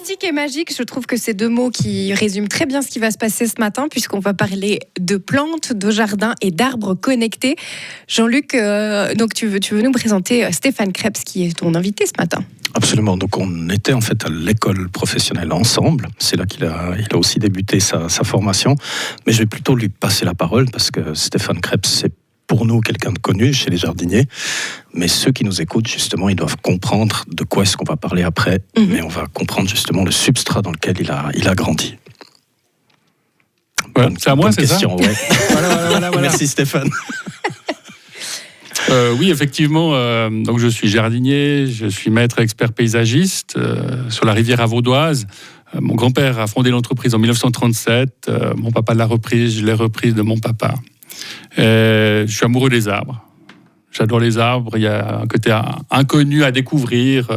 Mystique et magique, je trouve que c'est deux mots qui résument très bien ce qui va se passer ce matin, puisqu'on va parler de plantes, de jardins et d'arbres connectés. Jean-Luc, donc tu veux nous présenter Stéphane Krebs, qui est ton invité ce matin. Absolument, donc on était en fait à l'école professionnelle ensemble, c'est là qu'il a aussi débuté sa formation, mais je vais plutôt lui passer la parole parce que Stéphane Krebs, c'est pour nous quelqu'un de connu chez les jardiniers, mais ceux qui nous écoutent justement, ils doivent comprendre de quoi est-ce qu'on va parler après, mais on va comprendre justement le substrat dans lequel il a grandi. Ouais, c'est à moi, c'est question, ça ouais. Voilà. Merci Stéphane. Oui, effectivement, donc je suis jardinier, je suis maître expert paysagiste sur la rivière Avaudoise. Mon grand-père a fondé l'entreprise en 1937, mon papa l'a reprise, je l'ai reprise de mon papa. Je suis amoureux des arbres. J'adore les arbres, il y a un côté inconnu à découvrir,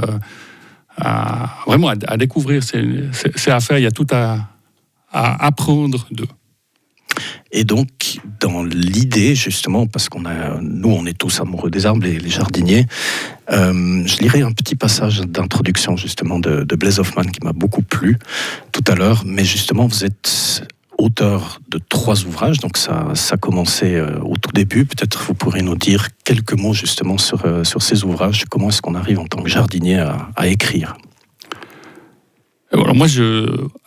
vraiment à découvrir, c'est à faire, il y a tout à apprendre d'eux. Et donc, dans l'idée, justement, parce nous, on est tous amoureux des arbres, les jardiniers, je lirai un petit passage d'introduction, justement, de Blaise Hoffmann, qui m'a beaucoup plu tout à l'heure. Mais justement, vous êtes auteur de 3 ouvrages, donc ça a commencé au tout début. Peut-être vous pourrez nous dire quelques mots, justement, sur ces ouvrages. Comment est-ce qu'on arrive, en tant que jardinier, à écrire ? Alors moi,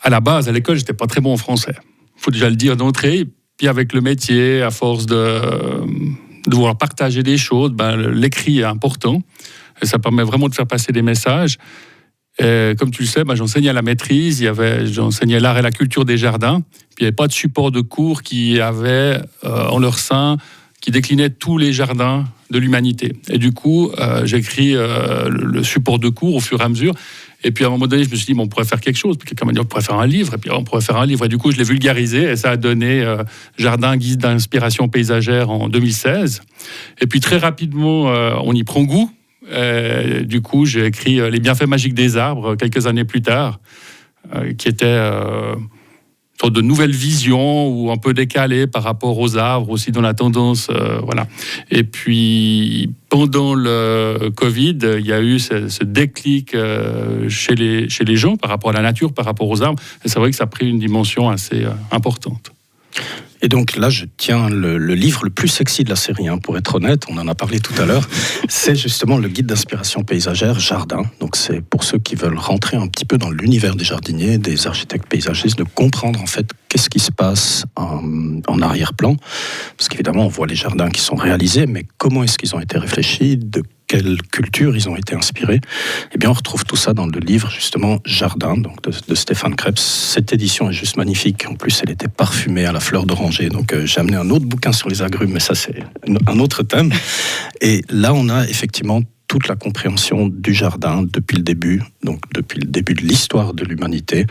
à la base, à l'école, j'étais pas très bon en français. Il faut déjà le dire d'entrée. Puis avec le métier, à force de vouloir partager des choses, l'écrit est important. Et ça permet vraiment de faire passer des messages. Et comme tu le sais, j'enseignais à la maîtrise, j'enseignais l'art et la culture des jardins. Puis il n'y avait pas de support de cours qui avait en leur sein, qui déclinait tous les jardins de l'humanité. Et du coup, j'ai écrit le support de cours au fur et à mesure. Et puis à un moment donné, je me suis dit, on pourrait faire quelque chose. Puis quelqu'un m'a dit, on pourrait faire un livre. Et puis on pourrait faire un livre. Et du coup, je l'ai vulgarisé. Et ça a donné Jardin, guide d'inspiration paysagère en 2016. Et puis très rapidement, on y prend goût. Et du coup, j'ai écrit Les bienfaits magiques des arbres quelques années plus tard, qui était une sorte de nouvelle vision ou un peu décalée par rapport aux arbres, aussi dans la tendance. Voilà. Et puis, pendant le Covid, il y a eu ce déclic chez les gens par rapport à la nature, par rapport aux arbres. Et c'est vrai que ça a pris une dimension assez importante. Et donc là, je tiens le livre le plus sexy de la série, pour être honnête, on en a parlé tout à l'heure. C'est justement le guide d'inspiration paysagère Jardin. Donc c'est pour ceux qui veulent rentrer un petit peu dans l'univers des jardiniers, des architectes paysagistes, de comprendre en fait qu'est-ce qui se passe en arrière-plan. Parce qu'évidemment, on voit les jardins qui sont réalisés, mais comment est-ce qu'ils ont été réfléchis, de quelle culture ils ont été inspirés. Eh bien, on retrouve tout ça dans le livre, justement, Jardin, donc de Stéphane Krebs. Cette édition est juste magnifique. En plus, elle était parfumée à la fleur d'oranger. Donc, j'ai amené un autre bouquin sur les agrumes, mais ça, c'est un autre thème. Et là, on a effectivement toute la compréhension du jardin depuis le début, donc depuis le début de l'histoire de l'humanité,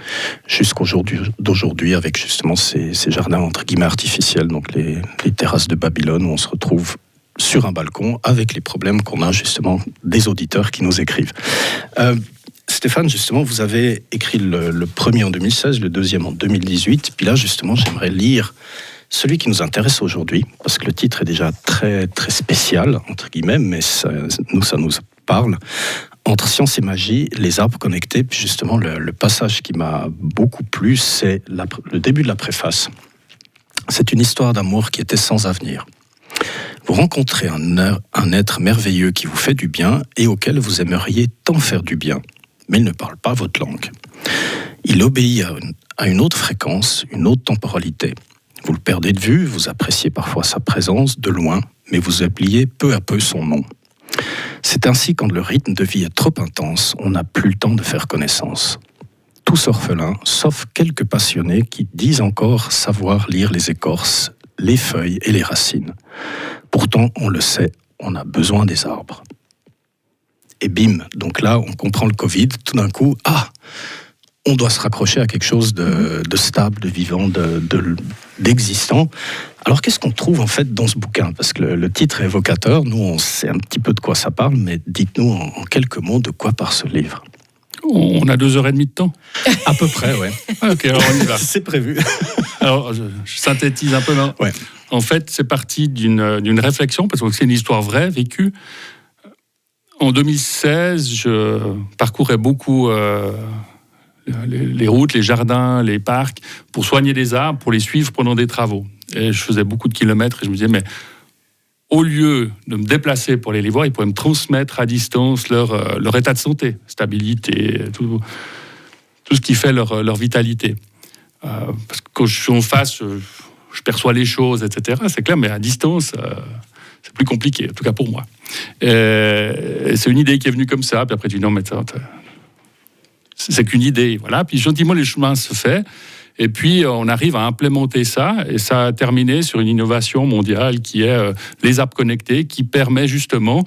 jusqu'aujourd'hui, avec justement ces jardins, entre guillemets, artificiels, donc les terrasses de Babylone, où on se retrouve sur un balcon, avec les problèmes qu'on a justement des auditeurs qui nous écrivent. Stéphane, justement, vous avez écrit le premier en 2016, le deuxième en 2018, puis là, justement, j'aimerais lire celui qui nous intéresse aujourd'hui, parce que le titre est déjà très, très spécial, entre guillemets, mais ça nous parle. Entre science et magie, les arbres connectés, puis justement, le passage qui m'a beaucoup plu, c'est le début de la préface. C'est une histoire d'amour qui était sans avenir. Vous rencontrez un être merveilleux qui vous fait du bien et auquel vous aimeriez tant faire du bien, mais il ne parle pas votre langue. Il obéit à une autre fréquence, une autre temporalité. Vous le perdez de vue, vous appréciez parfois sa présence de loin, mais vous oubliez peu à peu son nom. C'est ainsi quand le rythme de vie est trop intense, on n'a plus le temps de faire connaissance. Tous orphelins, sauf quelques passionnés qui disent encore savoir lire les écorces, les feuilles et les racines. Pourtant, on le sait, on a besoin des arbres. Et bim, donc là, on comprend le Covid, tout d'un coup, on doit se raccrocher à quelque chose de stable, de vivant, d'existant. Alors, qu'est-ce qu'on trouve en fait dans ce bouquin ? Parce que le titre est évocateur, nous, on sait un petit peu de quoi ça parle, mais dites-nous en quelques mots de quoi parle ce livre. On a 2h30 de temps ? À peu près, ouais. Ok, alors on y va. C'est prévu. Alors, je synthétise un peu. Ouais. En fait, c'est parti d'une réflexion, parce que c'est une histoire vraie, vécue. En 2016, je parcourais beaucoup les routes, les jardins, les parcs, pour soigner les arbres, pour les suivre pendant des travaux. Et je faisais beaucoup de kilomètres et je me disais, mais au lieu de me déplacer pour aller les voir, ils pourraient me transmettre à distance leur état de santé, stabilité, tout ce qui fait leur vitalité. Parce que quand je suis en face, je perçois les choses, etc. C'est clair, mais à distance, c'est plus compliqué, en tout cas pour moi. Et c'est une idée qui est venue comme ça, puis après tu dis non, mais c'est qu'une idée, voilà. Puis gentiment, les chemins se fait. Et puis, on arrive à implémenter ça, et ça a terminé sur une innovation mondiale qui est les arbres connectés, qui permet justement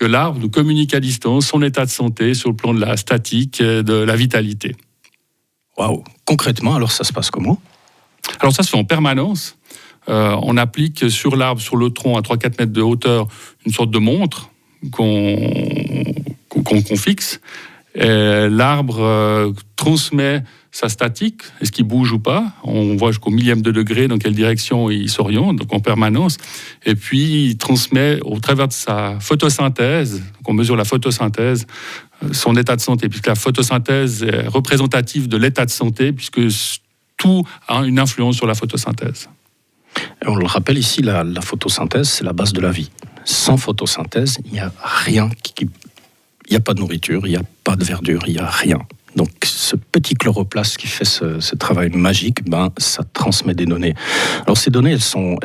que l'arbre nous communique à distance son état de santé sur le plan de la statique, de la vitalité. Waouh! Concrètement, alors ça se passe comment? Alors ça se fait en permanence. On applique sur l'arbre, sur le tronc, à 3-4 mètres de hauteur, une sorte de montre qu'on fixe. Et l'arbre transmet sa statique, est-ce qu'il bouge ou pas. On voit jusqu'au millième de degré dans quelle direction il s'oriente, donc en permanence. Et puis, il transmet au travers de sa photosynthèse, donc on mesure la photosynthèse, son état de santé, puisque la photosynthèse est représentative de l'état de santé, puisque tout a une influence sur la photosynthèse. Et on le rappelle ici, la photosynthèse, c'est la base de la vie. Sans photosynthèse, il n'y a rien il n'y a pas de nourriture, il n'y a pas de verdure, il n'y a rien. Donc ce petit chloroplaste qui fait ce travail magique, ça transmet des données. Alors ces données, elles sont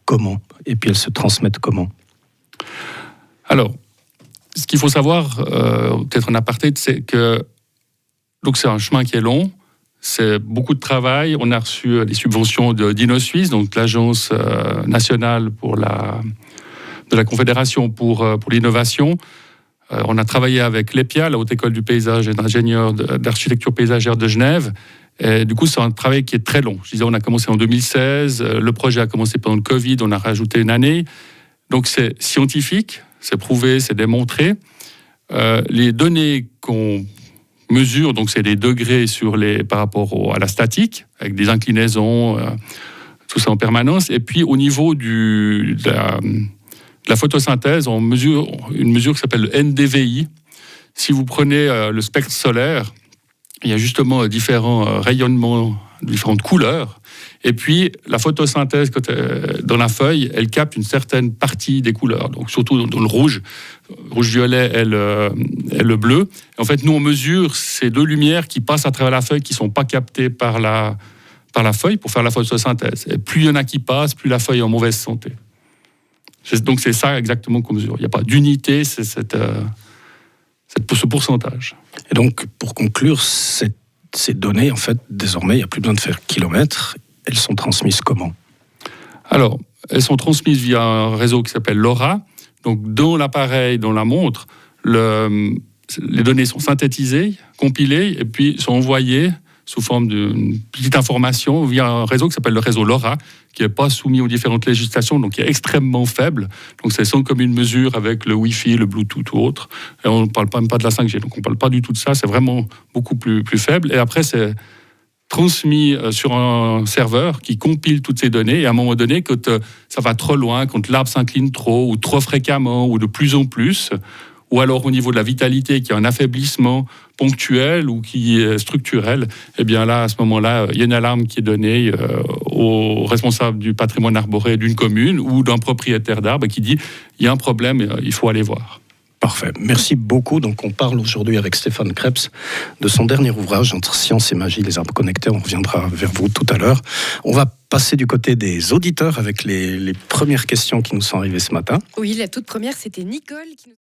comment? Et puis elles se transmettent comment? Alors, ce qu'il faut savoir, peut-être en aparté, c'est que donc c'est un chemin qui est long, c'est beaucoup de travail. On a reçu des subventions d'InnoSuisse, donc l'agence nationale de la Confédération pour l'innovation. On a travaillé avec l'EPIA, la Haute École du Paysage et d'Ingénieurs d'Architecture Paysagère de Genève. Et du coup, c'est un travail qui est très long. Je disais, on a commencé en 2016, le projet a commencé pendant le Covid, on a rajouté une année. Donc c'est scientifique, c'est prouvé, c'est démontré. Les données qu'on mesure, donc c'est les degrés par rapport à la statique, avec des inclinaisons, tout ça en permanence. Et puis au niveau de la photosynthèse, on mesure une mesure qui s'appelle le NDVI. Si vous prenez le spectre solaire, il y a justement différents rayonnements, différentes couleurs. Et puis, la photosynthèse, dans la feuille, elle capte une certaine partie des couleurs. Donc, surtout dans le rouge-violet et le bleu. Et en fait, nous, on mesure ces deux lumières qui passent à travers la feuille, qui ne sont pas captées par la feuille pour faire la photosynthèse. Et plus il y en a qui passent, plus la feuille est en mauvaise santé. Donc c'est ça exactement qu'on mesure. Il n'y a pas d'unité, c'est ce pourcentage. Et donc, pour conclure, ces données, en fait, désormais, il n'y a plus besoin de faire kilomètres. Elles sont transmises comment? Alors, elles sont transmises via un réseau qui s'appelle LoRa. Donc, dans l'appareil, dans la montre, les données sont synthétisées, compilées, et puis sont envoyées sous forme d'une petite information via un réseau qui s'appelle le réseau LoRa, qui n'est pas soumis aux différentes législations, donc qui est extrêmement faible. Donc c'est sans commune mesure avec le Wi-Fi, le Bluetooth ou autre. Et on ne parle même pas de la 5G, donc on ne parle pas du tout de ça, c'est vraiment beaucoup plus faible. Et après, c'est transmis sur un serveur qui compile toutes ces données. Et à un moment donné, quand ça va trop loin, quand l'arbre s'incline trop, ou trop fréquemment, ou de plus en plus, ou alors au niveau de la vitalité, qui a un affaiblissement ponctuel ou qui est structurel, eh bien là, à ce moment-là, il y a une alarme qui est donnée au responsable du patrimoine arboré d'une commune ou d'un propriétaire d'arbres qui dit il y a un problème, il faut aller voir. Parfait. Merci beaucoup. Donc, on parle aujourd'hui avec Stéphane Krebs de son dernier ouvrage, Entre science et magie, les arbres connectés. On reviendra vers vous tout à l'heure. On va passer du côté des auditeurs avec les premières questions qui nous sont arrivées ce matin. Oui, la toute première, c'était Nicole qui nous...